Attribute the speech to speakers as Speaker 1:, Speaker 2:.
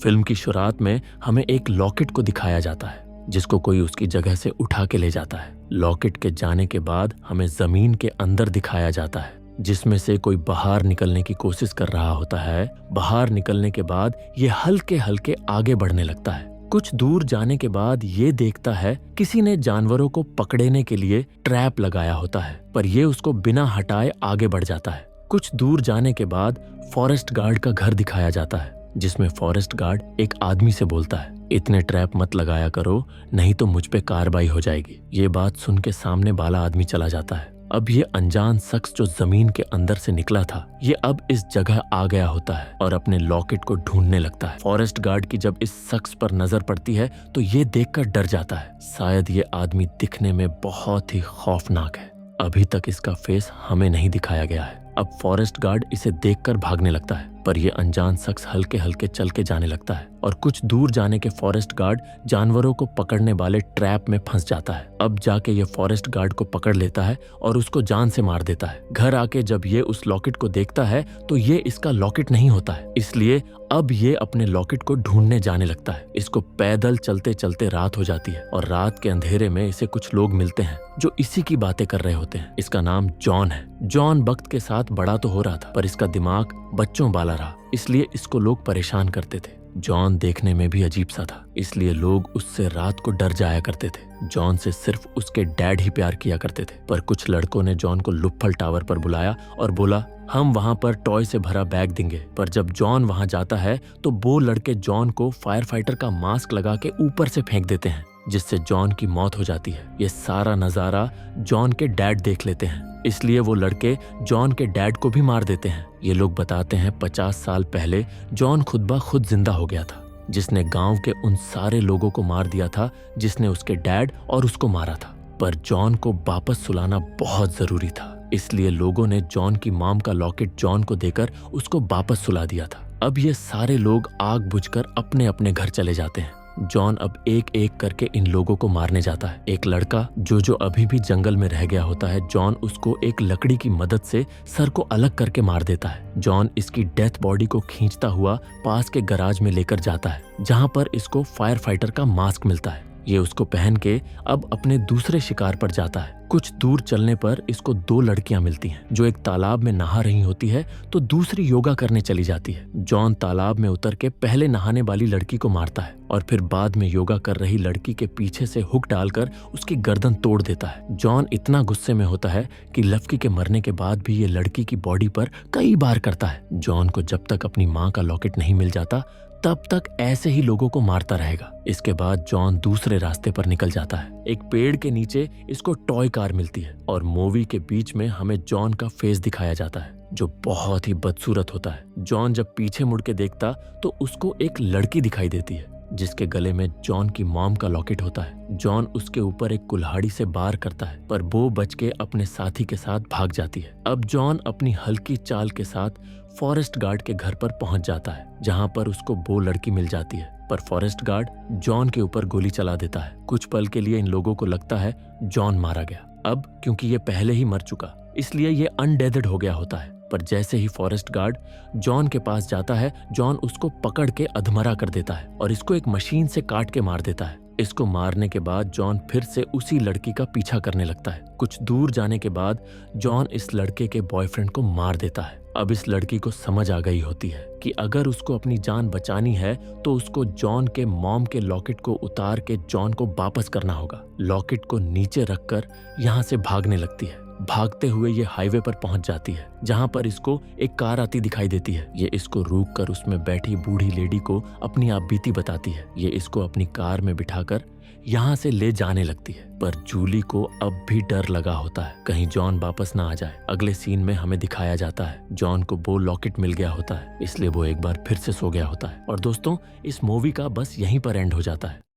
Speaker 1: Film की शुरुआत में हमें एक लॉकेट को दिखाया जाता है जिसको कोई उसकी जगह से उठा के ले जाता है। लॉकेट के जाने के बाद हमें जमीन के अंदर दिखाया जाता है जिसमें से कोई बाहर निकलने की कोशिश कर रहा होता है। बाहर निकलने के बाद ये हल्के हल्के आगे बढ़ने लगता है। कुछ दूर जाने के बाद ये देखता है किसी ने जानवरों को पकड़ने के लिए ट्रैप लगाया होता है, पर ये उसको बिना हटाए आगे बढ़ जाता है। कुछ दूर जाने के बाद फॉरेस्ट गार्ड का घर दिखाया जाता है जिसमें फॉरेस्ट गार्ड एक आदमी से बोलता है, इतने ट्रैप मत लगाया करो नहीं तो मुझ पे कार्रवाई हो जाएगी। ये बात सुन के सामने वाला आदमी चला जाता है। अब ये अनजान शख्स जो जमीन के अंदर से निकला था ये अब इस जगह आ गया होता है और अपने लॉकेट को ढूंढने लगता है। फॉरेस्ट गार्ड की जब इस शख्स पर नजर पड़ती है तो ये देखकर डर जाता है। शायद ये आदमी दिखने में बहुत ही खौफनाक है। अभी तक इसका फेस हमें नहीं दिखाया गया है। अब फॉरेस्ट गार्ड इसे देखकर भागने लगता है, पर यह अनजान शख्स हल्के हल्के चल के जाने लगता है और कुछ दूर जाने के फॉरेस्ट गार्ड जानवरों को पकड़ने वाले ट्रैप में फंस जाता है। अब जाके ये फॉरेस्ट गार्ड को पकड़ लेता है और उसको जान से मार देता है। घर आके जब ये उस लॉकेट को देखता है तो ये इसका लॉकेट नहीं होता है, इसलिए अब ये अपने लॉकेट को ढूंढने जाने लगता है। इसको पैदल चलते चलते रात हो जाती है और रात के अंधेरे में इसे कुछ लोग मिलते हैं जो इसी की बातें कर रहे होते हैं। इसका नाम जॉन है। जॉन वक्त के साथ बड़ा तो हो रहा था पर इसका दिमाग बच्चों वाला रहा, इसलिए इसको लोग परेशान करते थे। जॉन देखने में भी अजीब सा था, इसलिए लोग उससे रात को डर जाया करते थे। जॉन से सिर्फ उसके डैड ही प्यार किया करते थे। पर कुछ लड़कों ने जॉन को लुप्फल टावर पर बुलाया और बोला, हम वहां पर टॉय से भरा बैग देंगे। पर जब जॉन वहां जाता है तो वो लड़के जॉन को फायर फाइटर का मास्क लगा के ऊपर से फेंक देते हैं जिससे जॉन की मौत हो जाती है। ये सारा नजारा जॉन के डैड देख लेते हैं, इसलिए वो लड़के जॉन के डैड को भी मार देते हैं। ये लोग बताते हैं 50 साल पहले जॉन खुद ब खुद जिंदा हो गया था, जिसने गांव के उन सारे लोगों को मार दिया था जिसने उसके डैड और उसको मारा था। पर जॉन को वापस सुलाना बहुत जरूरी था, इसलिए लोगों ने जॉन की मॉम का लॉकेट जॉन को देकर उसको वापस सुला दिया था। अब ये सारे लोग आग बुझकर अपने अपने घर चले जाते हैं। जॉन अब एक एक करके इन लोगों को मारने जाता है। एक लड़का जो अभी भी जंगल में रह गया होता है, जॉन उसको एक लकड़ी की मदद से सर को अलग करके मार देता है। जॉन इसकी डेथ बॉडी को खींचता हुआ पास के गराज में लेकर जाता है जहां पर इसको फायर फाइटर का मास्क मिलता है। ये उसको पहन के अब अपने दूसरे शिकार पर जाता है। कुछ दूर चलने पर इसको 2 लड़कियां मिलती हैं जो एक तालाब में नहा रही होती है तो दूसरी योगा करने चली जाती है। जॉन तालाब में उतर के पहले नहाने वाली लड़की को मारता है और फिर बाद में योगा कर रही लड़की के पीछे से हुक डालकर उसकी गर्दन तोड़ देता है। जॉन इतना गुस्से में होता है कि लवकी के मरने के बाद भी ये लड़की की बॉडी पर कई बार करता है। जॉन को जब तक अपनी माँ का लॉकेट नहीं मिल जाता तब तक ऐसे ही लोगों को मारता रहेगा। इसके बाद जॉन दूसरे रास्ते पर निकल जाता है। एक पेड़ के नीचे इसको टॉय कार मिलती है और मूवी के बीच में हमें जॉन का फेस दिखाया जाता है जो बहुत ही बदसूरत होता है। जॉन जब पीछे मुड़ के देखता तो उसको एक लड़की दिखाई देती है जिसके गले में जॉन की मॉम का लॉकेट होता है। जॉन उसके ऊपर एक कुल्हाड़ी से वार करता है पर वो बच के अपने साथी के साथ भाग जाती है। अब जॉन अपनी हल्की चाल के साथ फॉरेस्ट गार्ड के घर पर पहुंच जाता है जहां पर उसको वो लड़की मिल जाती है, पर फॉरेस्ट गार्ड जॉन के ऊपर गोली चला देता है। कुछ पल के लिए इन लोगों को लगता है जॉन मारा गया। अब क्योंकि ये पहले ही मर चुका इसलिए ये अनडेडेड हो गया होता है, पर जैसे ही फॉरेस्ट गार्ड जॉन के पास जाता है जॉन उसको पकड़ के अधमरा कर देता है और इसको एक मशीन से काट के मार देता है। इसको मारने के बाद जॉन फिर से उसी लड़की का पीछा करने लगता है। कुछ दूर जाने के बाद जॉन इस लड़के के बॉयफ्रेंड को मार देता है। अब इस लड़की को समझ आ गई होती है कि अगर उसको अपनी जान बचानी है तो उसको जॉन के मॉम के लॉकेट को उतार के जॉन को वापस करना होगा। लॉकेट को नीचे रखकर यहाँ से भागने लगती है। भागते हुए ये हाईवे पर पहुंच जाती है जहां पर इसको एक कार आती दिखाई देती है। ये इसको रोक कर उसमें बैठी बूढ़ी लेडी को अपनी आप बीती बताती है। ये इसको अपनी कार में बिठाकर यहाँ से ले जाने लगती है, पर जूली को अब भी डर लगा होता है कहीं जॉन वापस ना आ जाए। अगले सीन में हमें दिखाया जाता है जॉन को वो लॉकेट मिल गया होता है, इसलिए वो एक बार फिर से सो गया होता है। और दोस्तों, इस मूवी का बस यहीं पर एंड हो जाता है।